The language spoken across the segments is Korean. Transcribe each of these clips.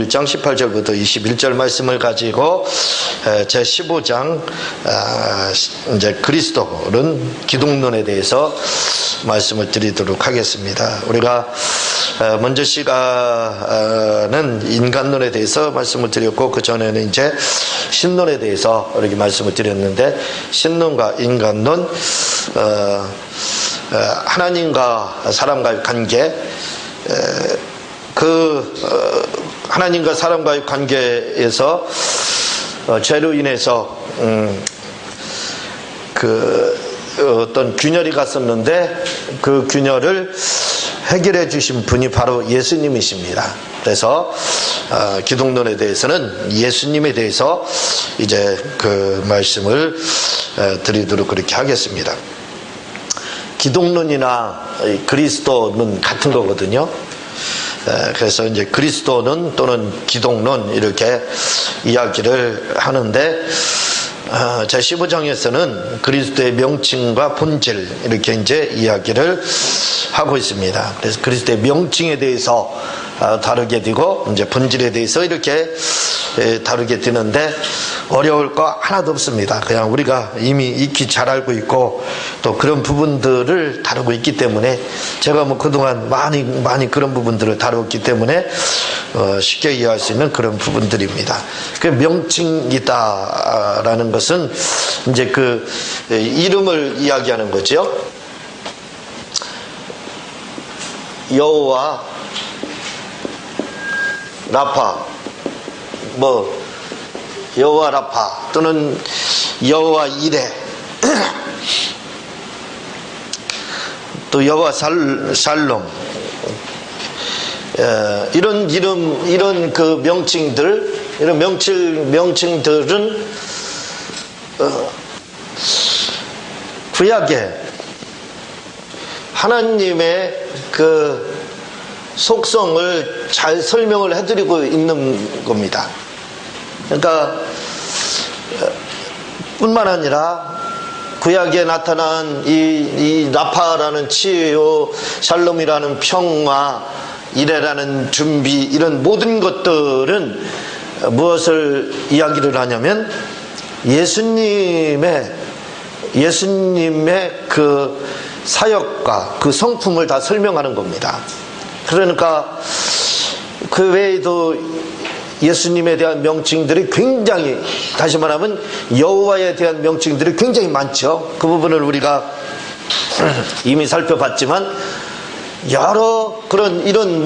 1장 18절부터 21절 말씀을 가지고 제 15장 이제 그리스도는 기독론에 대해서 말씀을 드리도록 하겠습니다. 우리가 먼저 시간은 인간론에 대해서 말씀을 드렸고, 그 전에는 이제 신론에 대해서 이렇게 말씀을 드렸는데, 신론과 인간론, 하나님과 사람과의 관계, 하나님과 사람과의 관계에서 죄로 인해서 어떤 균열이 갔었는데, 그 균열을 해결해 주신 분이 바로 예수님이십니다. 그래서 기독론에 대해서는 예수님에 대해서 이제 그 말씀을 드리도록 그렇게 하겠습니다. 기독론이나 그리스도는 같은 거거든요. 그래서 이제 그리스도는 또는 기독론 이렇게 이야기를 하는데, 제 15장에서는 그리스도의 명칭과 본질 이렇게 이제 이야기를 하고 있습니다. 그래서 그리스도의 명칭에 대해서 다루게 되고, 이제 본질에 대해서 이렇게 다루게 되는데, 어려울 거 하나도 없습니다. 그냥 우리가 이미 익히 잘 알고 있고, 또 그런 부분들을 다루고 있기 때문에, 제가 뭐 그동안 많이 그런 부분들을 다루었기 때문에 쉽게 이해할 수 있는 그런 부분들입니다. 그 명칭이다라는 것은 이제 그 이름을 이야기하는 거죠. 여호와 라파, 여호와 라파 또는 여호와 이레, 또 여호와 살롬, 이런 그 명칭들, 이런 명칭들은 구약에 하나님의 그 속성을 잘 설명을 해드리고 있는 겁니다. 그러니까 뿐만 아니라 구약에 나타난 이 라파라는 치유, 샬롬이라는 평화, 이레라는 준비, 이런 모든 것들은 무엇을 이야기를 하냐면 예수님의 그 사역과 그 성품을 다 설명하는 겁니다. 그러니까 그 외에도 예수님에 대한 명칭들이 굉장히, 다시 말하면 여호와에 대한 명칭들이 굉장히 많죠. 그 부분을 우리가 이미 살펴봤지만, 여러 이런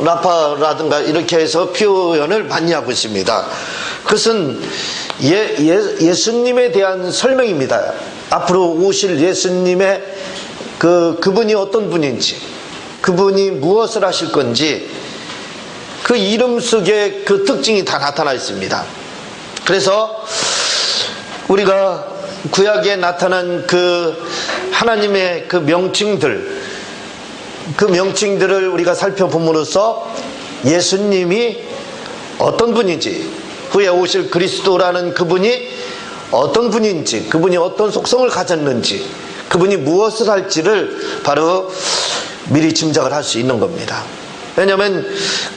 라파라든가 이렇게 해서 표현을 많이 하고 있습니다. 그것은 예수님에 대한 설명입니다. 앞으로 오실 예수님의 그분이 어떤 분인지, 그분이 무엇을 하실 건지, 그 이름 속에 그 특징이 다 나타나 있습니다. 그래서 우리가 구약에 나타난 그 하나님의 그 명칭들, 그 명칭들을 우리가 살펴봄으로써 예수님이 어떤 분인지, 후에 오실 그리스도라는 그분이 어떤 분인지, 그분이 어떤 속성을 가졌는지, 그분이 무엇을 할지를 바로 미리 짐작을 할 수 있는 겁니다. 왜냐하면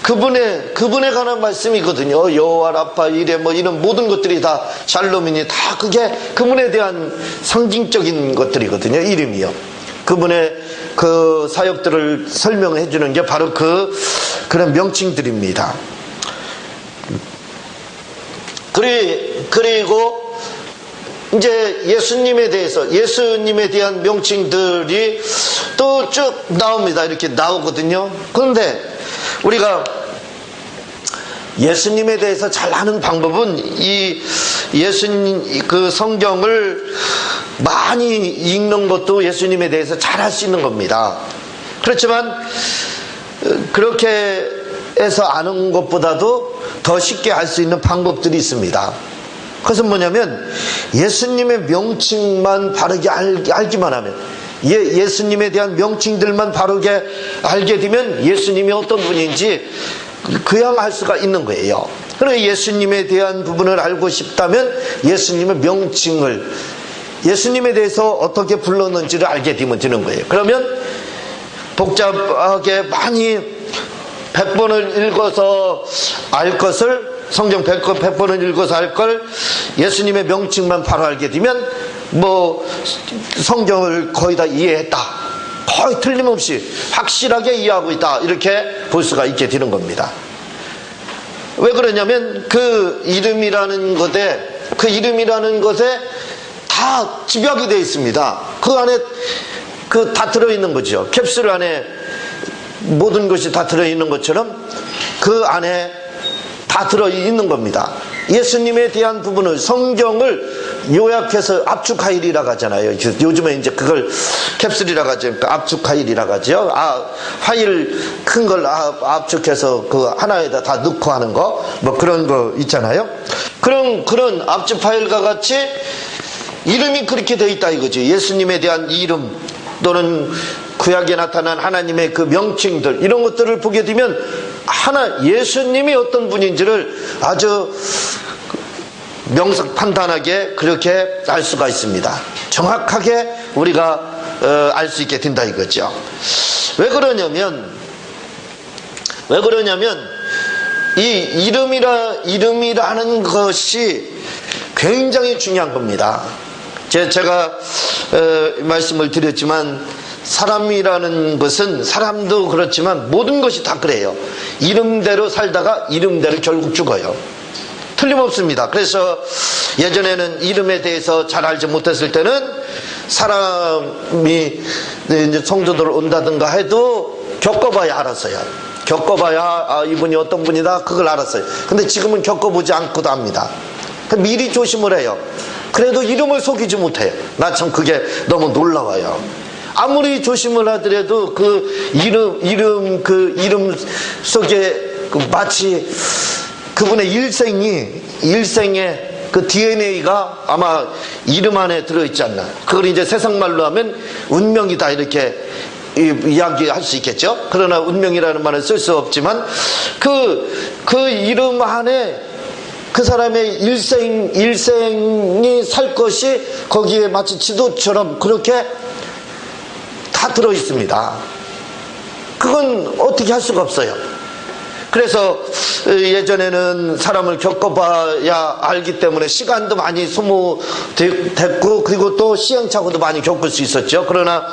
그분에 관한 말씀이거든요. 여호와 라파, 이레, 이런 모든 것들이 다 샬롬이니 다 그게 그분에 대한 상징적인 것들이거든요. 이름이요. 그분의 그 사역들을 설명해 주는 게 바로 그런 명칭들입니다. 그리고 이제 예수님에 대한 명칭들이 또 쭉 나옵니다. 이렇게 나오거든요. 그런데 우리가 예수님에 대해서 잘 아는 방법은 이 예수님 그 성경을 많이 읽는 것도 예수님에 대해서 잘 할 수 있는 겁니다. 그렇지만 그렇게 해서 아는 것보다도 더 쉽게 알 수 있는 방법들이 있습니다. 그것은 뭐냐면 예수님의 명칭만 바르게 알기만 하면, 예수님에 대한 명칭들만 바르게 알게 되면 예수님이 어떤 분인지 그냥 알 수가 있는 거예요. 그래서 예수님에 대한 부분을 알고 싶다면 예수님의 명칭을, 예수님에 대해서 어떻게 불렀는지를 알게 되면 되는 거예요. 그러면 복잡하게 많이 100번을 읽어서 알 것을, 성경 100번을 읽어서 알 걸 예수님의 명칭만 바로 알게 되면 뭐 성경을 거의 다 이해했다, 거의 틀림없이 확실하게 이해하고 있다, 이렇게 볼 수가 있게 되는 겁니다. 왜 그러냐면 그 이름이라는 것에 다 집약이 되어 있습니다. 그 안에 그 다 들어있는 거죠. 캡슐 안에 모든 것이 다 들어있는 것처럼 그 안에 다 들어있는 겁니다. 예수님에 대한 부분을, 성경을 요약해서 압축하일이라고 하잖아요. 요즘에 이제 그걸 캡슐이라고 하죠. 압축하일이라고 하죠. 파일 큰 걸 압축해서 그 하나에다 다 넣고 하는 거, 뭐 그런 거 있잖아요. 그런 압축 파일과 같이 이름이 그렇게 되어 있다 이거죠. 예수님에 대한 이름, 또는 구약에 나타난 하나님의 그 명칭들, 이런 것들을 보게 되면 예수님이 어떤 분인지를 아주 명석 판단하게 그렇게 알 수가 있습니다. 정확하게 우리가 알 수 있게 된다 이거죠. 왜 그러냐면 이 이름이라는 것이 굉장히 중요한 겁니다. 제가 말씀을 드렸지만, 사람이라는 것은, 사람도 그렇지만 모든 것이 다 그래요. 이름대로 살다가 이름대로 결국 죽어요. 틀림없습니다. 그래서 예전에는 이름에 대해서 잘 알지 못했을 때는 사람이 이제 성도들 온다든가 해도 겪어봐야 알았어요. 겪어봐야 이분이 어떤 분이다, 그걸 알았어요. 근데 지금은 겪어보지 않고도 압니다. 미리 조심을 해요. 그래도 이름을 속이지 못해요. 나 참 그게 너무 놀라워요. 아무리 조심을 하더라도 그 이름 속에 마치 그분의 일생의 그 DNA가 아마 이름 안에 들어있지 않나. 그걸 이제 세상말로 하면 운명이다, 이렇게 이야기할 수 있겠죠. 그러나 운명이라는 말은 쓸 수 없지만 그 이름 안에 그 사람의 일생이 살 것이 거기에 마치 지도처럼 그렇게 다 들어있습니다. 그건 어떻게 할 수가 없어요. 그래서 예전에는 사람을 겪어봐야 알기 때문에 시간도 많이 소모됐고, 그리고 또 시행착오도 많이 겪을 수 있었죠. 그러나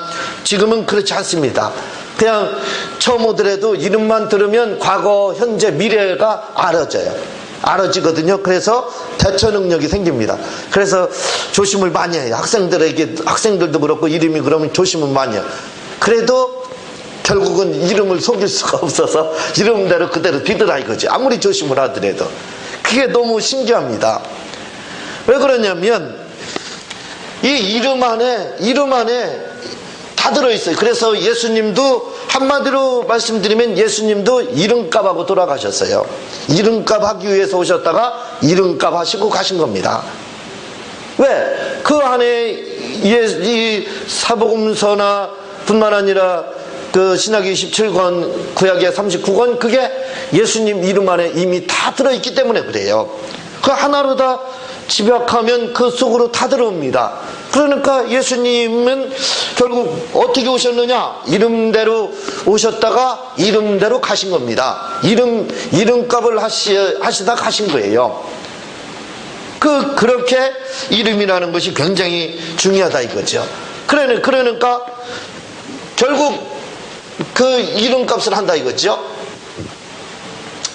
지금은 그렇지 않습니다. 그냥 처음 오더라도 이름만 들으면 과거, 현재, 미래가 알아지거든요. 그래서 대처 능력이 생깁니다. 그래서 조심을 많이 해요. 학생들도 그렇고 이름이 그러면 조심을 많이 해요. 그래도 결국은 이름을 속일 수가 없어서 이름대로 그대로 뒤더라 이거지. 아무리 조심을 하더라도. 그게 너무 신기합니다. 왜 그러냐면 이 이름 안에 다 들어있어요. 그래서 예수님도, 한마디로 말씀드리면 예수님도 이름값하고 돌아가셨어요. 이름값 하기 위해서 오셨다가 이름값 하시고 가신 겁니다. 왜? 그 안에 이 사복음서나 뿐만 아니라 그 신약의 27권, 구약의 39권, 그게 예수님 이름 안에 이미 다 들어있기 때문에 그래요. 그 하나로 다 집약하면 그 속으로 다 들어옵니다. 그러니까 예수님은 결국 어떻게 오셨느냐? 이름대로 오셨다가 이름대로 가신 겁니다. 이름값을 하시다 가신 거예요. 그렇게 이름이라는 것이 굉장히 중요하다 이거죠. 그러니까 결국 그 이름값을 한다 이거죠.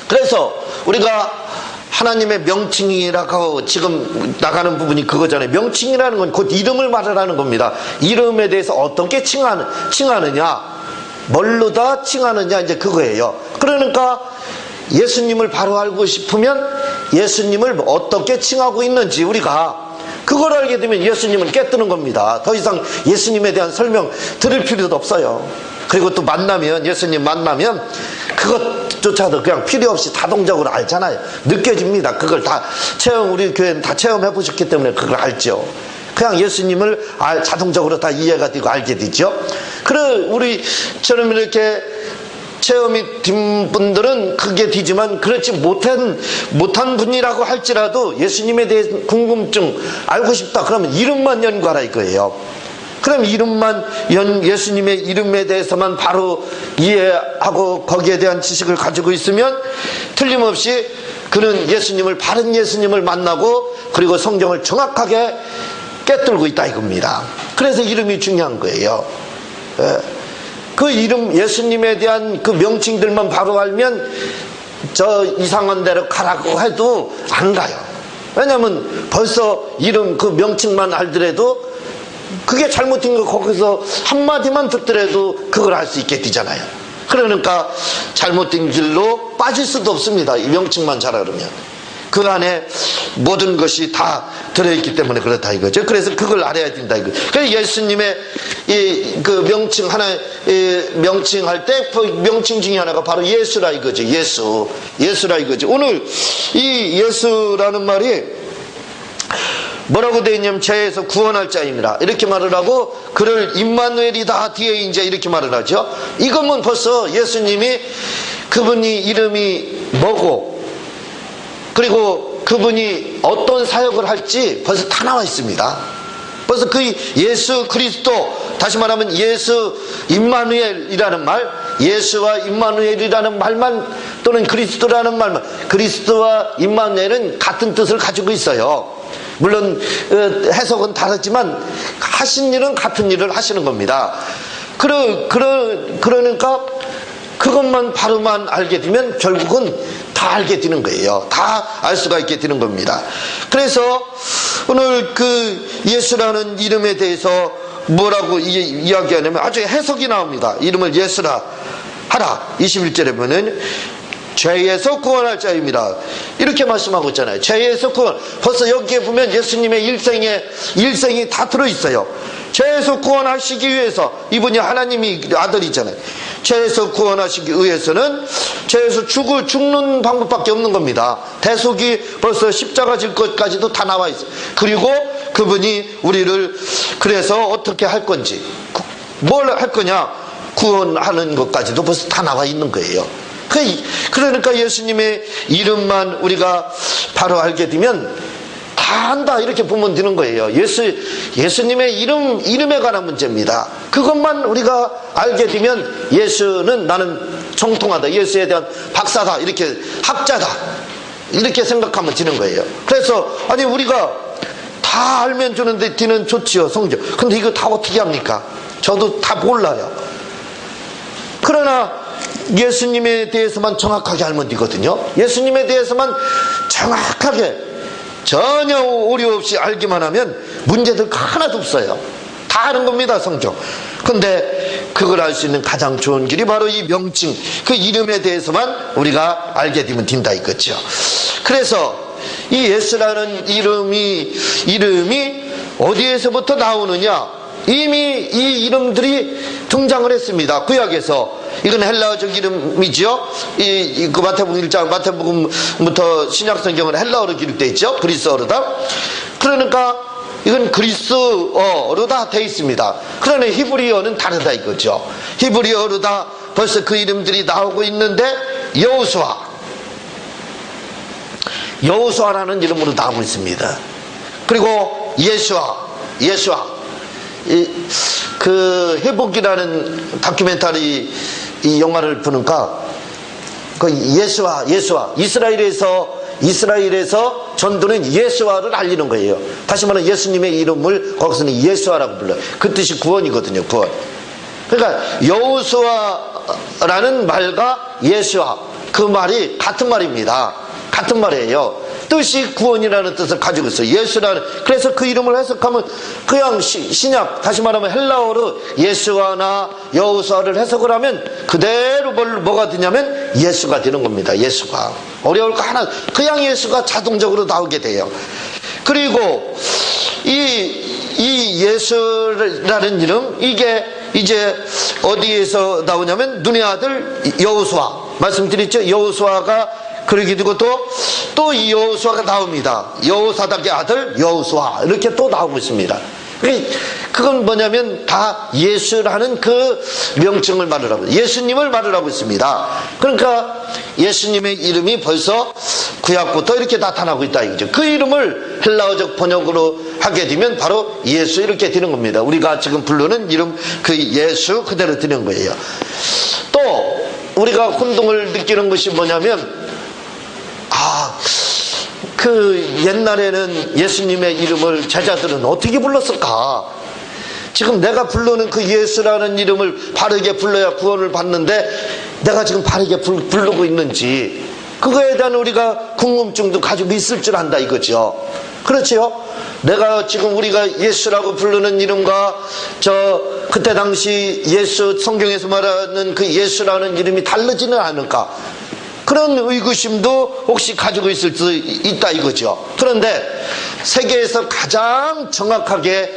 그래서 우리가 하나님의 명칭이라고 지금 나가는 부분이 그거잖아요. 명칭이라는 건 곧 이름을 말하라는 겁니다. 이름에 대해서 어떻게 칭하느냐, 뭘로다 칭하느냐, 이제 그거예요. 그러니까 예수님을 바로 알고 싶으면 예수님을 어떻게 칭하고 있는지 우리가 그걸 알게 되면 예수님을 깨뜨는 겁니다. 더 이상 예수님에 대한 설명 들을 필요도 없어요. 그리고 또 예수님 만나면 그것조차도 그냥 필요 없이 자동적으로 알잖아요. 느껴집니다. 그걸 다 우리 교회는 다 체험해 보셨기 때문에 그걸 알죠. 그냥 예수님을 자동적으로 다 이해가 되고 알게 되죠. 우리처럼 이렇게 체험이 된 분들은 그게 되지만, 그렇지 못한 분이라고 할지라도 예수님에 대해 궁금증 알고 싶다 그러면 이름만 연구하라 이거예요. 그럼 예수님의 이름에 대해서만 바로 이해하고 거기에 대한 지식을 가지고 있으면 틀림없이 그는 바른 예수님을 만나고 그리고 성경을 정확하게 깨뚫고 있다 이겁니다. 그래서 이름이 중요한 거예요. 그 이름, 예수님에 대한 그 명칭들만 바로 알면 저 이상한 데로 가라고 해도 안 가요. 왜냐하면 벌써 이름 그 명칭만 알더라도 그게 잘못된 거 거기서 한마디만 듣더라도 그걸 알 수 있게 되잖아요. 그러니까 잘못된 길로 빠질 수도 없습니다. 이 명칭만 잘 알으면. 그 안에 모든 것이 다 들어있기 때문에 그렇다 이거죠. 그래서 그걸 알아야 된다 이거. 그래서 예수님의 그 명칭 명칭할 때 그 명칭 중에 하나가 바로 예수라 이거죠. 예수라 이거죠. 오늘 이 예수라는 말이 뭐라고 되어 있냐면 죄에서 구원할 자입니다. 이렇게 말을 하고 그를 임마누엘이다 뒤에 이제 이렇게 말을 하죠. 이거면 벌써 예수님이 그분이 이름이 뭐고 그리고 그분이 어떤 사역을 할지 벌써 다 나와 있습니다. 벌써 그 예수 그리스도, 다시 말하면 예수 임마누엘이라는 말, 예수와 임마누엘이라는 말만, 또는 그리스도라는 말만, 그리스도와 임마누엘은 같은 뜻을 가지고 있어요. 물론 해석은 다르지만 하신 일은 같은 일을 하시는 겁니다. 그러니까 그것만 바로만 알게 되면 결국은 다 알게 되는 거예요. 다 알 수가 있게 되는 겁니다. 그래서 오늘 그 예수라는 이름에 대해서 뭐라고 이야기하냐면 아주 해석이 나옵니다. 이름을 예수라 하라. 21절에 보면 죄에서 구원할 자입니다. 이렇게 말씀하고 있잖아요. 죄에서 구원. 벌써 여기에 보면 예수님의 일생이 다 들어있어요. 죄에서 구원하시기 위해서, 이분이 하나님이 아들이잖아요. 죄에서 구원하시기 위해서는 죄에서 죽는 방법밖에 없는 겁니다. 대속이 벌써 십자가 질 것까지도 다 나와 있어요. 그리고 그분이 우리를 그래서 어떻게 할 건지, 뭘 할 거냐, 구원하는 것까지도 벌써 다 나와 있는 거예요. 그러니까 예수님의 이름만 우리가 바로 알게 되면 다 안다 이렇게 보면 되는 거예요. 예수님의 이름에 관한 문제입니다. 그것만 우리가 알게 되면 예수는 나는 정통하다, 예수에 대한 박사다, 이렇게 학자다, 이렇게 생각하면 되는 거예요. 그래서 아니 우리가 다 알면 주는데 뒤는 좋지요, 성경. 근데 이거 다 어떻게 합니까? 저도 다 몰라요. 그러나 예수님에 대해서만 정확하게 알면 되거든요. 예수님에 대해서만 정확하게 전혀 오류 없이 알기만 하면 문제들 하나도 없어요. 다 아는 겁니다, 성경. 근데 그걸 알 수 있는 가장 좋은 길이 바로 이 명칭, 그 이름에 대해서만 우리가 알게 되면 된다 이거죠. 그래서 이 예수라는 이름이 어디에서부터 나오느냐? 이미 이 이름들이 등장을 했습니다. 구약에서. 이건 헬라어적 이름이죠. 그 마태복음 1장, 마태복음부터 신약성경은 헬라어로 기록되어 있죠. 그리스어로다. 그러니까 이건 그리스어로 다 되어 있습니다. 그러나 히브리어는 다르다 이거죠. 히브리어로 다 벌써 그 이름들이 나오고 있는데 여호수아라는 이름으로 나오고 있습니다. 그리고 예수아. 그 회복이라는 다큐멘터리 이 영화를 보니까 그 예수아 이스라엘에서 전도는 예수아를 알리는 거예요. 다시 말하면 예수님의 이름을 거기서는 예수아라고 불러요. 그 뜻이 구원이거든요. 구원. 그러니까 여호수아라는 말과 예수아, 그 말이 같은 말입니다. 같은 말이에요. 뜻이 구원이라는 뜻을 가지고 있어요. 예수라는. 그래서 그 이름을 해석하면 그냥 신약, 다시 말하면 헬라어로 예수아나 여호수아를 해석을 하면 그대로 뭐가 되냐면 예수가 되는 겁니다. 예수가. 어려울 거 하나, 그냥 예수가 자동적으로 나오게 돼요. 그리고 이 예수라는 이름, 이게 이제 어디에서 나오냐면 눈의 아들 여호수아. 말씀드렸죠? 여호수아가 그러게 되고 또 이 여호수아가 나옵니다. 여호사닥의 아들 여호수아, 이렇게 또 나오고 있습니다. 그건 뭐냐면 다 예수라는 그 명칭을 말을 하고 예수님을 말을 하고 있습니다. 그러니까 예수님의 이름이 벌써 구약부터 이렇게 나타나고 있다 이거죠. 그 이름을 헬라어적 번역으로 하게 되면 바로 예수 이렇게 되는 겁니다. 우리가 지금 부르는 이름 그 예수 그대로 되는 거예요. 또 우리가 혼동을 느끼는 것이 뭐냐면 그 옛날에는 예수님의 이름을 제자들은 어떻게 불렀을까? 지금 내가 부르는 그 예수라는 이름을 바르게 불러야 구원을 받는데 내가 지금 바르게 부르고 있는지 그거에 대한 우리가 궁금증도 가지고 있을 줄 안다 이거죠. 그렇지요? 내가 지금 우리가 예수라고 부르는 이름과 그때 당시 예수 성경에서 말하는 그 예수라는 이름이 다르지는 않을까? 그런 의구심도 혹시 가지고 있을 수 있다 이거죠. 그런데 세계에서 가장 정확하게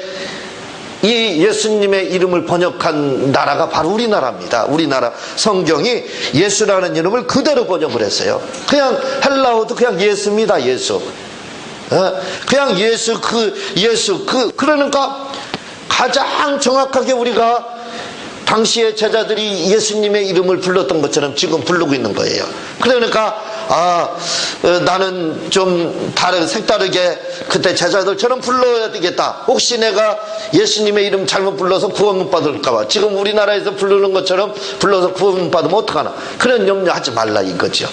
이 예수님의 이름을 번역한 나라가 바로 우리나라입니다. 우리나라 성경이 예수라는 이름을 그대로 번역을 했어요. 그냥 헬라어도 그냥 예수입니다. 예수. 그냥 예수 그러니까 가장 정확하게 우리가 당시에 제자들이 예수님의 이름을 불렀던 것처럼 지금 부르고 있는 거예요. 그러니까 나는 좀 색다르게 그때 제자들처럼 불러야 되겠다. 혹시 내가 예수님의 이름 잘못 불러서 구원 못 받을까 봐 지금 우리나라에서 부르는 것처럼 불러서 구원 못 받으면 어떡하나. 그런 염려하지 말라 이거죠.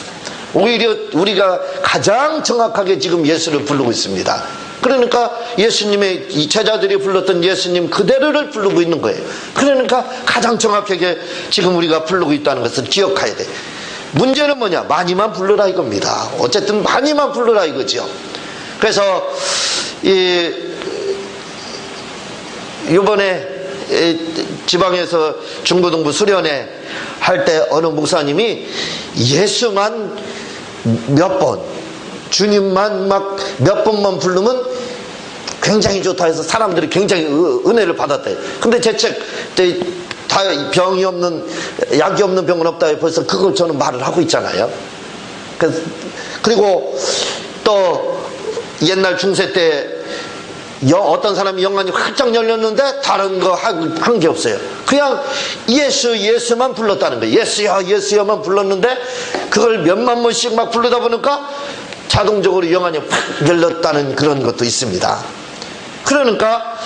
오히려 우리가 가장 정확하게 지금 예수를 부르고 있습니다. 그러니까 예수님의 이 제자들이 불렀던 예수님 그대로를 부르고 있는 거예요. 그러니까 가장 정확하게 지금 우리가 부르고 있다는 것을 기억해야 돼. 문제는 뭐냐? 많이만 부르라 이겁니다. 어쨌든 많이만 부르라 이거죠. 그래서 이번에 지방에서 중고등부 수련회 할 때 어느 목사님이 예수만 몇 번, 주님만 막 몇 번만 부르면 굉장히 좋다 해서 사람들이 굉장히 은혜를 받았대요. 근데 제 책 다 병이 없는 약이 없는 병은 없다 벌써 그걸 저는 말을 하고 있잖아요. 그리고 또 옛날 중세 때 어떤 사람이 영안이 활짝 열렸는데 다른 거 한 게 없어요. 그냥 예수만 불렀다는 거예요. 예수야만 불렀는데 그걸 몇만 번씩 막 부르다 보니까 자동적으로 영안이 확 열렸다는 그런 것도 있습니다. 그러니까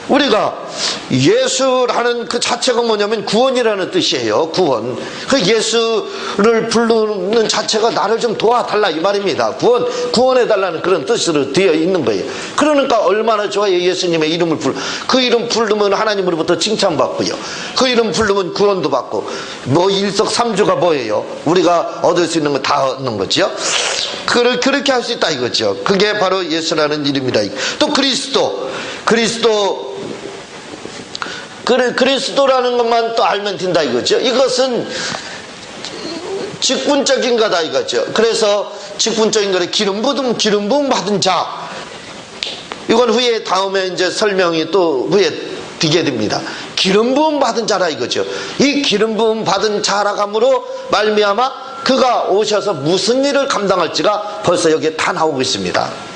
우리가 예수라는 그 자체가 뭐냐면 구원이라는 뜻이에요. 구원. 그 예수를 부르는 자체가 나를 좀 도와달라 이 말입니다. 구원해달라는 그런 뜻으로 되어 있는 거예요. 그러니까 얼마나 좋아요. 예수님의 이름을 그 이름 부르면 하나님으로부터 칭찬받고요. 그 이름 부르면 구원도 받고 일석삼조가 뭐예요? 우리가 얻을 수 있는 거 다 얻는 거죠. 그렇게 할 수 있다 이거죠. 그게 바로 예수라는 이름이다. 또 그리스도라는 것만 또 알면 된다 이거죠. 이것은 직분적인 거다 이거죠. 그래서 직분적인 거를 기름 부음 받은 자. 이건 후에 다음에 이제 설명이 또 후에 되게 됩니다. 기름 부음 받은 자라 이거죠. 이 기름 부음 받은 자라감으로 말미암아 그가 오셔서 무슨 일을 감당할지가 벌써 여기에 다 나오고 있습니다.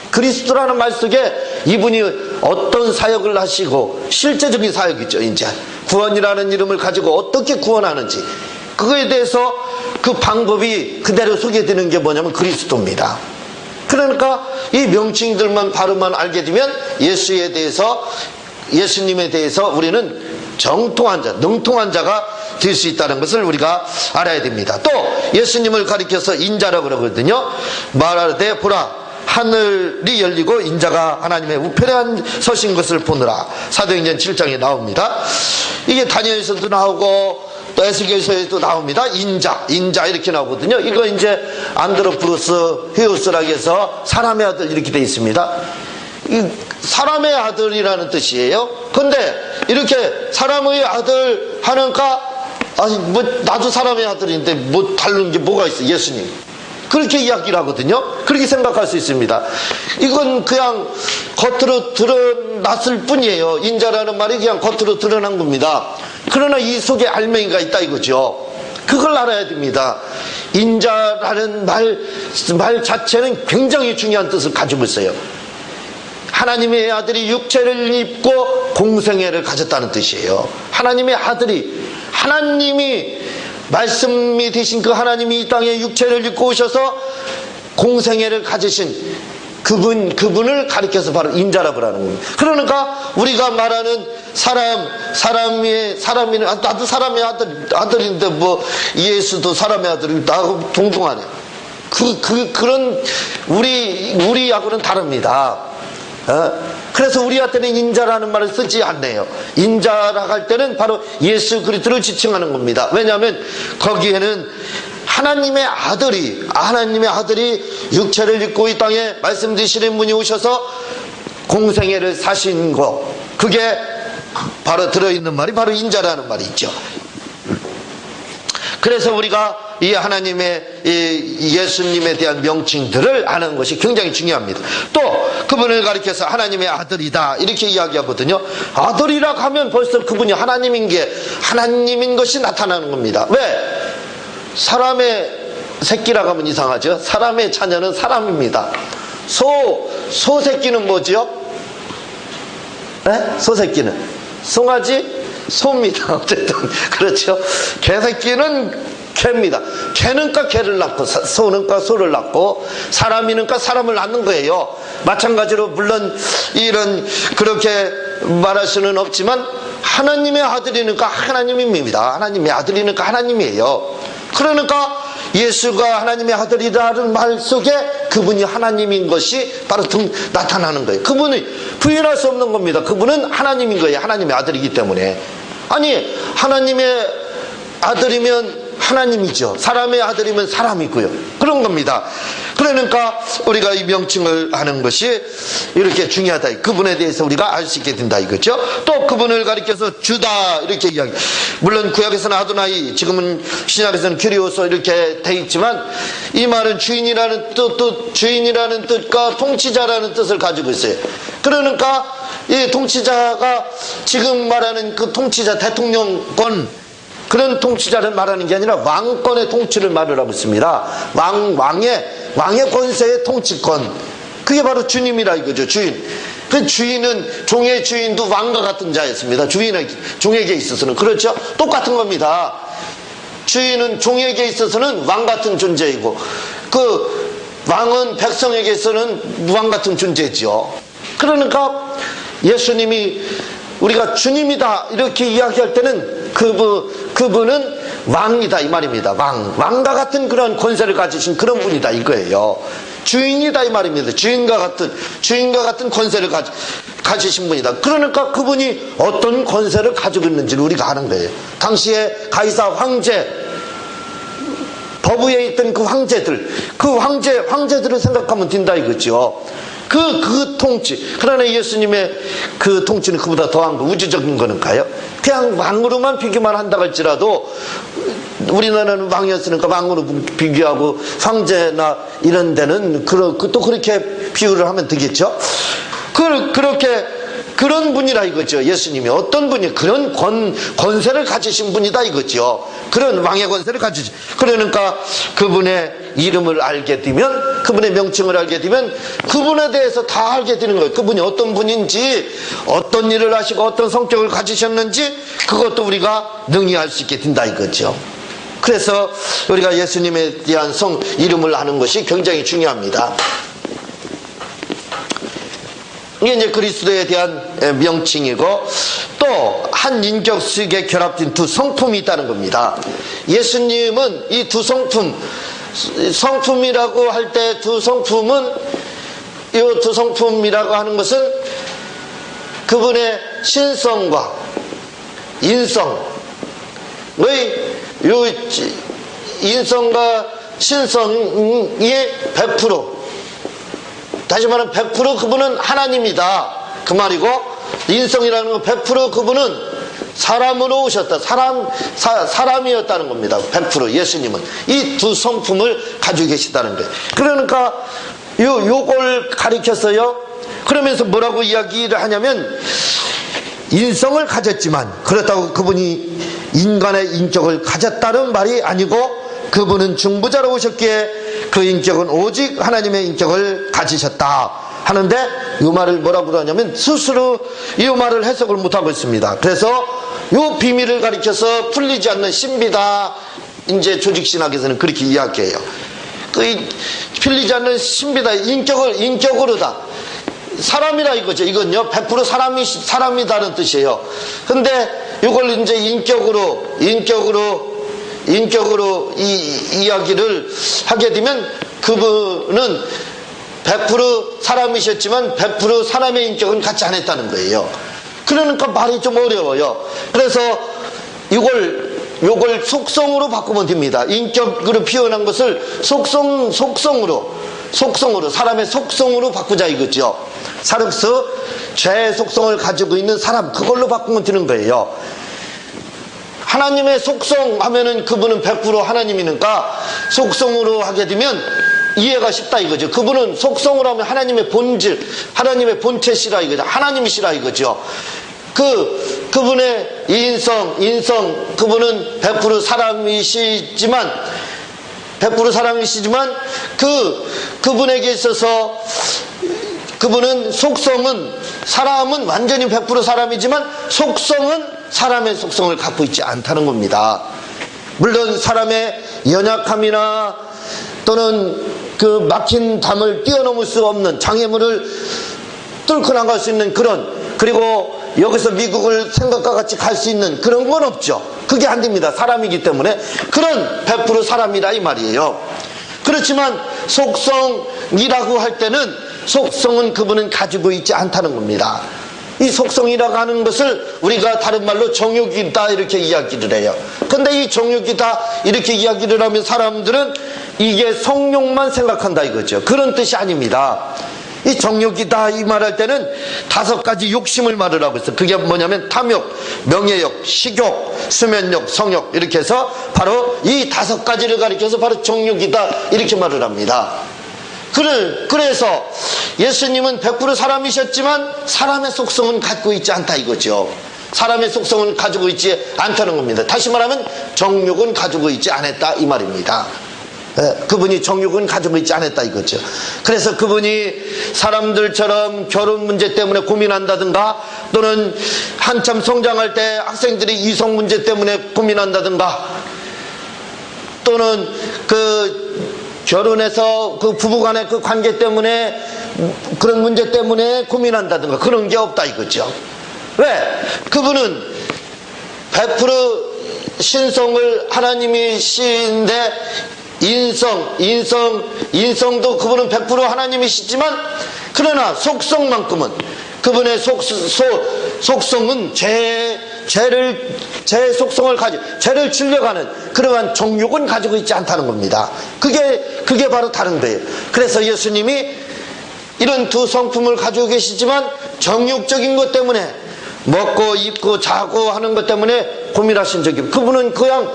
그리스도라는 말 속에 이분이 어떤 사역을 하시고 실제적인 사역이죠. 이제 구원이라는 이름을 가지고 어떻게 구원하는지 그거에 대해서 그 방법이 그대로 소개되는 게 뭐냐면 그리스도입니다. 그러니까 이 명칭들만 바로만 알게 되면 예수님에 대해서 우리는 정통한 자, 능통한 자가 될 수 있다는 것을 우리가 알아야 됩니다. 또 예수님을 가리켜서 인자라고 그러거든요. 말하되 보라 하늘이 열리고 인자가 하나님의 우편에 서신 것을 보느라. 사도행전 7장에 나옵니다. 이게 다니엘서도 나오고 또 에스겔서에도 나옵니다. 인자 이렇게 나오거든요. 이거 이제 안드로푸로스 헤오스라고 해서 사람의 아들 이렇게 되어 있습니다. 사람의 아들이라는 뜻이에요. 근데 이렇게 사람의 아들 하니까 나도 사람의 아들인데 다른 게 뭐가 있어? 예수님. 그렇게 이야기를 하거든요. 그렇게 생각할 수 있습니다. 이건 그냥 겉으로 드러났을 뿐이에요. 인자라는 말이 그냥 겉으로 드러난 겁니다. 그러나 이 속에 알맹이가 있다 이거죠. 그걸 알아야 됩니다. 인자라는 말 자체는 굉장히 중요한 뜻을 가지고 있어요. 하나님의 아들이 육체를 입고 공생애를 가졌다는 뜻이에요. 하나님의 아들이, 하나님이 말씀이 되신 그 하나님이 이 땅에 육체를 입고 오셔서 공생애를 가지신 그분을 가리켜서 바로 인자라고 하는 겁니다. 그러니까 우리가 말하는 사람이 나도 사람의 아들인데 뭐 예수도 사람의 아들이 나하고 동등하네. 그런 우리하고는 다릅니다. 그래서 우리한테는 인자라는 말을 쓰지 않네요. 인자라고 할 때는 바로 예수 그리스도를 지칭하는 겁니다. 왜냐하면 거기에는 하나님의 아들이 육체를 입고 이 땅에 말씀 드시는 분이 오셔서 공생애를 사신 거, 그게 바로 들어있는 말이 바로 인자라는 말이 있죠. 그래서 우리가 이 하나님의 예수님에 대한 명칭들을 아는 것이 굉장히 중요합니다. 또 그분을 가리켜서 하나님의 아들이다 이렇게 이야기하거든요. 아들이라고 하면 벌써 그분이 하나님인 것이 나타나는 겁니다. 왜? 사람의 새끼라고 하면 이상하죠. 사람의 자녀는 사람입니다. 소 새끼는 뭐죠? 네? 소 새끼는 송아지? 소입니다. 어쨌든 그렇죠. 개 새끼는 개입니다. 개는까 개를 낳고 소는까 소를 낳고 사람이는까 사람을 낳는 거예요. 마찬가지로 물론 그렇게 말할 수는 없지만 하나님의 아들이니까 하나님입니다. 하나님의 아들이니까 하나님이에요. 그러니까 예수가 하나님의 아들이라는 말 속에 그분이 하나님인 것이 바로 나타나는 거예요. 그분이 부인할 수 없는 겁니다. 그분은 하나님인 거예요. 하나님의 아들이기 때문에. 아니, 하나님의 아들이면 하나님이죠. 사람의 아들이면 사람이고요. 그런 겁니다. 그러니까 우리가 이 명칭을 하는 것이 이렇게 중요하다. 그분에 대해서 우리가 알 수 있게 된다 이거죠. 또 그분을 가리켜서 주다 이렇게 이야기. 물론 구약에서는 아도나이, 지금은 신약에서는 kyrios 이렇게 돼 있지만 이 말은 주인이라는 뜻과 통치자라는 뜻을 가지고 있어요. 그러니까 이 통치자가 지금 말하는 그 통치자, 대통령권, 그런 통치자를 말하는 게 아니라 왕권의 통치를 말하고 있습니다. 왕의 권세의 통치권, 그게 바로 주님이라 이거죠. 주인. 그 주인은, 종의 주인도 왕과 같은 자였습니다. 종에게 있어서는. 그렇죠? 똑같은 겁니다. 주인은 종에게 있어서는 왕 같은 존재이고, 그 왕은 백성에게서는 왕 같은 존재죠. 그러니까 예수님이 우리가 주님이다 이렇게 이야기할 때는 그분은 왕이다 이 말입니다. 왕과 같은 그런 권세를 가지신 그런 분이다 이거예요. 주인이다 이 말입니다. 주인과 같은 권세를 가지신 분이다. 그러니까 그분이 어떤 권세를 가지고 있는지를 우리가 아는 거예요. 당시에 가이사 황제, 법위에 있던 그 황제들, 황제들을 생각하면 된다 이거죠. 그 통치. 그러나 예수님의 그 통치는 그보다 더한 거, 우주적인 거는가요? 그냥 왕으로만 비교만 한다 할지라도 우리나라는 왕이었으니까 왕으로 비교하고 황제나 이런 데는 또 그렇게 비유를 하면 되겠죠? 그런 분이라 이거죠. 예수님이 어떤 분이 그런 권세를 가지신 분이다 이거죠. 그런 왕의 권세를 가지신. 그러니까 그분의 이름을 알게 되면, 그분의 명칭을 알게 되면 그분에 대해서 다 알게 되는 거예요. 그분이 어떤 분인지, 어떤 일을 하시고 어떤 성격을 가지셨는지 그것도 우리가 능히 알 수 있게 된다 이거죠. 그래서 우리가 예수님에 대한 이름을 아는 것이 굉장히 중요합니다. 이게 이제 그리스도에 대한 명칭이고, 또 한 인격 속에 결합된 두 성품이 있다는 겁니다. 예수님은 이 두 성품이라고 할 때 두 성품이라고 하는 것은 그분의 신성과 인성의 인성과 신성의 100%, 다시 말하면 100% 그분은 하나님이다 그 말이고, 인성이라는 건 100% 그분은 사람으로 오셨다, 사람이었다는 겁니다. 100% 예수님은 이 두 성품을 가지고 계시다는 거예요. 그러니까 요걸 가리켰어요. 그러면서 뭐라고 이야기를 하냐면, 인성을 가졌지만 그렇다고 그분이 인간의 인격을 가졌다는 말이 아니고, 그분은 중보자로 오셨기에 그 인격은 오직 하나님의 인격을 가지셨다. 하는데 이 말을 뭐라고 그러냐면 스스로 이 말을 해석을 못하고 있습니다. 그래서 이 비밀을 가리켜서 풀리지 않는 신비다. 이제 조직신학에서는 그렇게 이야기해요. 풀리지 않는 신비다. 인격으로다. 사람이라 이거죠. 이건요 100% 사람이다는 뜻이에요. 근데 이걸 이제 인격으로 이 이야기를 하게 되면 그분은 100% 사람이셨지만 100% 사람의 인격은 갖지 않았다는 거예요. 그러니까 말이 좀 어려워요. 그래서 이걸 속성으로 바꾸면 됩니다. 인격으로 표현한 것을 속성으로 사람의 속성으로 바꾸자 이거죠. 사르스 죄의 속성을 가지고 있는 사람, 그걸로 바꾸면 되는 거예요. 하나님의 속성 하면은 그분은 100% 하나님이니까 속성으로 하게 되면 이해가 쉽다 이거죠. 그분은 속성으로 하면 하나님의 본질, 하나님의 본체시라 이거죠. 하나님이시라 이거죠. 그분의 인성, 그분은 100% 사람이시지만 그분에게 있어서 그분은 사람은 완전히 100% 사람이지만 속성은 사람의 속성을 갖고 있지 않다는 겁니다. 물론 사람의 연약함이나 또는 그 막힌 담을 뛰어넘을 수 없는 장애물을 뚫고 나갈 수 있는 그리고 여기서 미국을 생각과 같이 갈 수 있는 그런 건 없죠. 그게 안 됩니다. 사람이기 때문에 그런 100% 사람이라 이 말이에요. 그렇지만 속성이라고 할 때는 속성은 그분은 가지고 있지 않다는 겁니다. 이 속성이라고 하는 것을 우리가 다른 말로 정욕이다 이렇게 이야기를 해요. 근데 이 정욕이다 이렇게 이야기를 하면 사람들은 이게 성욕만 생각한다 이거죠. 그런 뜻이 아닙니다. 이 정욕이다 이 말할 때는 5가지 욕심을 말을 하고 있어요. 그게 뭐냐면 탐욕, 명예욕, 식욕, 수면욕, 성욕 이렇게 해서 바로 이 5가지를 가리켜서 바로 정욕이다 이렇게 말을 합니다. 그래서 예수님은 100% 사람이셨지만 사람의 속성은 갖고 있지 않다 이거죠. 사람의 속성은 가지고 있지 않다는 겁니다. 다시 말하면 정욕은 가지고 있지 않았다 이 말입니다. 그분이 정욕은 가지고 있지 않았다 이거죠. 그래서 그분이 사람들처럼 결혼 문제 때문에 고민한다든가 또는 한참 성장할 때 학생들이 이성 문제 때문에 고민한다든가 또는 결혼해서 그 부부간의 그 관계 때문에 그런 문제 때문에 고민한다든가 그런 게 없다 이거죠. 왜? 그분은 100% 신성을 하나님이신데 인성도 그분은 100% 하나님이시지만 그러나 속성만큼은 그분의 속성은 죄의 속성을 가지고 죄를 질려가는 그러한 정욕은 가지고 있지 않다는 겁니다. 그게 바로 다른 거예요. 그래서 예수님이 이런 두 성품을 가지고 계시지만 정욕적인 것 때문에 먹고 입고 자고 하는 것 때문에 고민하신 적이 없어요. 그분은 그냥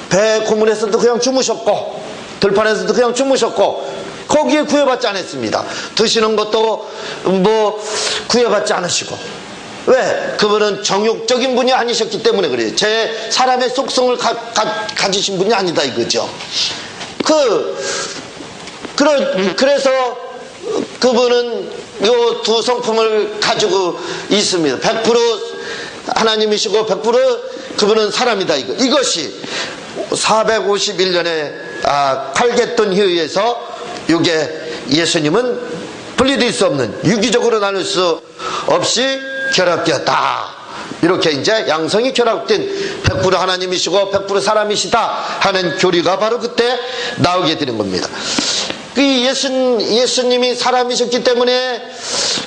배 고문에서도 그냥 주무셨고 들판에서도 그냥 주무셨고 거기에 구애받지 않았습니다. 드시는 것도 구애받지 않으시고 왜? 그분은 정욕적인 분이 아니셨기 때문에 그래요. 사람의 속성을 가지신 분이 아니다 이거죠. 그래서 그분은 요 두 성품을 가지고 있습니다. 100% 하나님이시고 100% 그분은 사람이다 이것이 451년에 칼겟돈 회의에서 이게 예수님은 분리될 수 없는 유기적으로 나눌 수 없이 결합되었다. 이렇게 이제 양성이 결합된 100% 하나님이시고 100% 사람이시다 하는 교리가 바로 그때 나오게 되는 겁니다. 예수님이 사람이셨기 때문에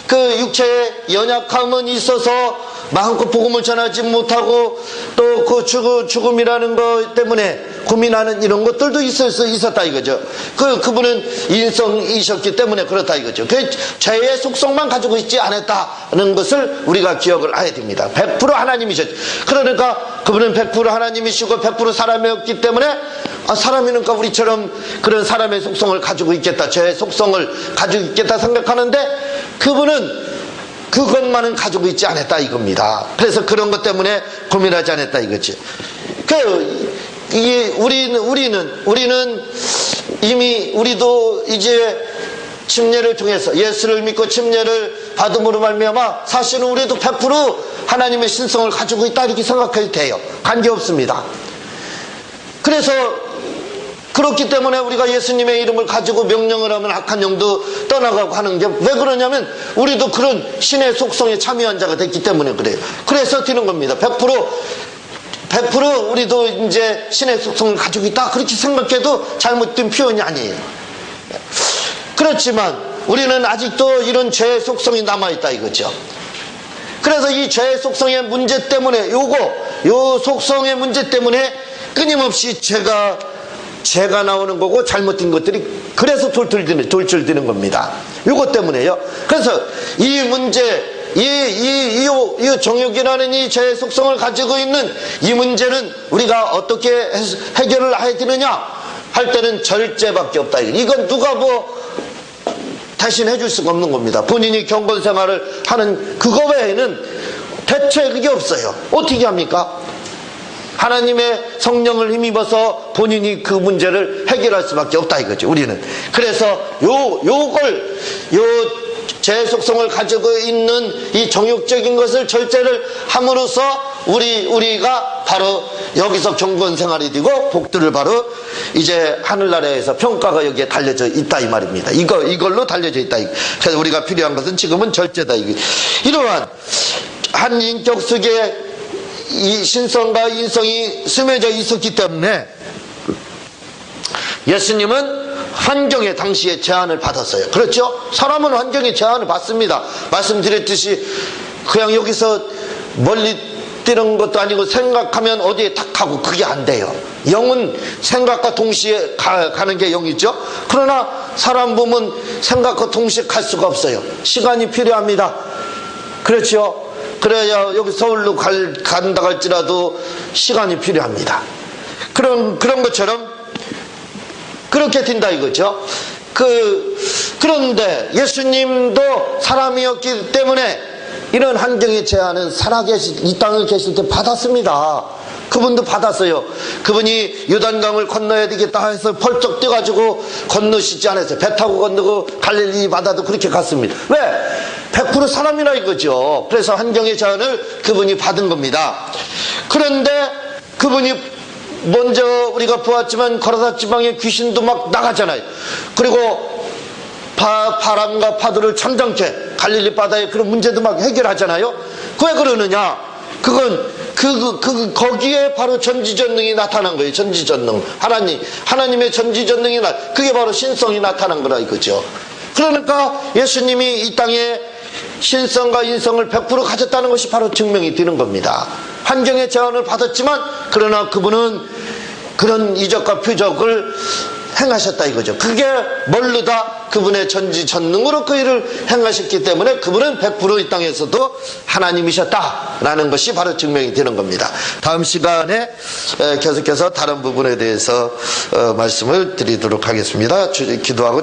그 육체의 연약함은 있어서 마음껏 복음을 전하지 못하고 또 그 죽음이라는 것 때문에 고민하는 이런 것들도 있었다 이거죠. 그분은 인성이셨기 때문에 그렇다 이거죠. 그 죄의 속성만 가지고 있지 않았다는 것을 우리가 기억을 해야 됩니다. 100% 하나님이셨죠. 그러니까 그분은 100% 하나님이시고 100% 사람이었기 때문에 사람이니까 우리처럼 그런 사람의 속성을 가지고 있겠다, 죄의 속성을 가지고 있겠다 생각하는데 그분은 그것만은 가지고 있지 않았다 이겁니다. 그래서 그런 것 때문에 고민하지 않았다 이거지. 우리는 이미 우리도 이제 침례를 통해서 예수를 믿고 침례를 받음으로 말미암아 사실은 우리도 100% 하나님의 신성을 가지고 있다 이렇게 생각해도 돼요. 관계없습니다. 그래서 그렇기 때문에 우리가 예수님의 이름을 가지고 명령을 하면 악한 영도 떠나가고 하는 게 왜 그러냐면 우리도 그런 신의 속성에 참여한 자가 됐기 때문에 그래요. 그래서 되는 겁니다. 100% 우리도 이제 신의 속성을 가지고 있다 그렇게 생각해도 잘못된 표현이 아니에요. 그렇지만 우리는 아직도 이런 죄의 속성이 남아있다 이거죠. 그래서 이 죄의 속성의 문제 때문에 요 속성의 문제 때문에 끊임없이 죄가 나오는 거고 잘못된 것들이 그래서 돌출되는 겁니다. 요것 때문에요. 그래서 이 문제 이 정욕이라는 이 죄의 속성을 가지고 있는 이 문제는 우리가 어떻게 해결을 해야 되느냐 할 때는 절제밖에 없다. 이건 누가 대신 해줄 수가 없는 겁니다. 본인이 경건 생활을 하는 그거 외에는 대체 그게 없어요. 어떻게 합니까? 하나님의 성령을 힘입어서 본인이 그 문제를 해결할 수밖에 없다 이거죠. 우리는. 그래서 제 속성을 가지고 있는 이 정욕적인 것을 절제를 함으로써 우리가 바로 여기서 경건 생활이 되고 복들을 바로 이제 하늘나라에서 평가가 여기에 달려져 있다 이 말입니다. 이걸로 달려져 있다. 그래서 우리가 필요한 것은 지금은 절제다. 이러한 한 인격 속에 이 신성과 인성이 스며져 있었기 때문에 예수님은 환경에 당시에 제한을 받았어요. 그렇죠? 사람은 환경에 제한을 받습니다. 말씀드렸듯이 그냥 여기서 멀리 뛰는 것도 아니고 생각하면 어디에 탁 가고 그게 안 돼요. 영은 생각과 동시에 가는 게 영이죠. 그러나 사람 보면 생각과 동시에 갈 수가 없어요. 시간이 필요합니다. 그렇죠? 그래야 여기 서울로 간다 할지라도 시간이 필요합니다. 그런 것처럼 그렇게 된다 이거죠. 그런데 예수님도 사람이었기 때문에 이런 환경의 제한은 이 땅을 계실 때 받았습니다. 그분도 받았어요. 그분이 요단강을 건너야 되겠다 해서 펄쩍 뛰어가지고 건너시지 않았어요. 배 타고 건너고 갈릴리 바다도 그렇게 갔습니다. 왜? 100% 사람이라 이거죠. 그래서 환경의 제한을 그분이 받은 겁니다. 그런데 그분이 먼저 우리가 보았지만 거라사 지방의 귀신도 막 나가잖아요. 그리고 바람과 파도를 잠잠케 갈릴리 바다의 그런 문제도 막 해결하잖아요. 왜 그러느냐? 그건 거기에 바로 전지전능이 나타난 거예요. 전지전능. 하나님의 전지전능이 그게 바로 신성이 나타난 거라 이거죠. 그러니까 예수님이 이 땅에 신성과 인성을 100% 가졌다는 것이 바로 증명이 되는 겁니다. 환경의 제한을 받았지만 그러나 그분은 그런 이적과 표적을 행하셨다 이거죠. 그게 멀르다 그분의 전지전능으로 그 일을 행하셨기 때문에 그분은 100% 이 땅에서도 하나님이셨다라는 것이 바로 증명이 되는 겁니다. 다음 시간에 계속해서 다른 부분에 대해서 말씀을 드리도록 하겠습니다. 기도하고